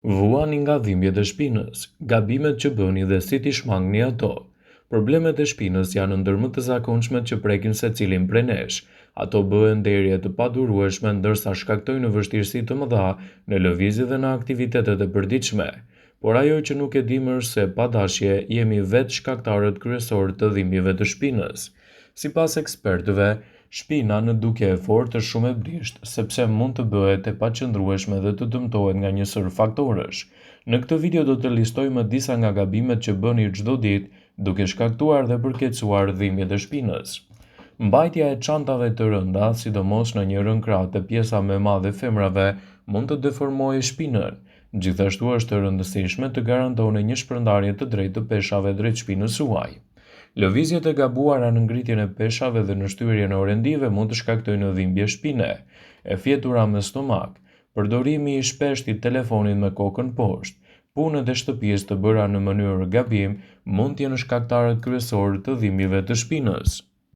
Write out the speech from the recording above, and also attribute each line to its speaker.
Speaker 1: Vuani nga dhimbjet e shpinës, gabimet që bëni dhe si t'i shmangni ato. Problemet e shpinës janë ndër më të zakonshme që prekin secilin prej nesh. Ato bëhen ndërje të padurueshme ndërsa shkaktojnë vështirësi të mëdha në lëvizje dhe në aktivitetet e përditshme. Por ajo që nuk e dim është se pa dashje jemi vetë shkaktarët kryesorë të dhimbjeve të shpinës. Sipas ekspertëve, shpina në duke e fortë është shumë e brisht, sepse mund të bëhet e paqëndrueshme dhe të dëmtohet nga një sër faktorësh. Në këtë video do të listojmë disa nga gabimet që bëni çdo ditë, duke shkaktuar dhe përkeqësuar dhimbjet e shpinës. Mbajtja e çantave të rënda, sidomos në një rënkrah të pjesa më e madhe femrave, mund të deformojë shpinën. Gjithashtu është e rëndësishme të garantoni një shpërndarje të drejtë të peshave drejt shpinës suaj. Lëvizjet e gabuara në ngritjen e peshave dhe në shtyrjen e orendive mund të shkaktojnë dhimbje shpine, e fjetura me stomak, përdorimi i shpeshtë i telefonit me kokën poshtë, punët e shtëpisë të bëra në mënyrë gabim mund të jenë shkaktarët kryesorë të dhimbjeve të shpinës.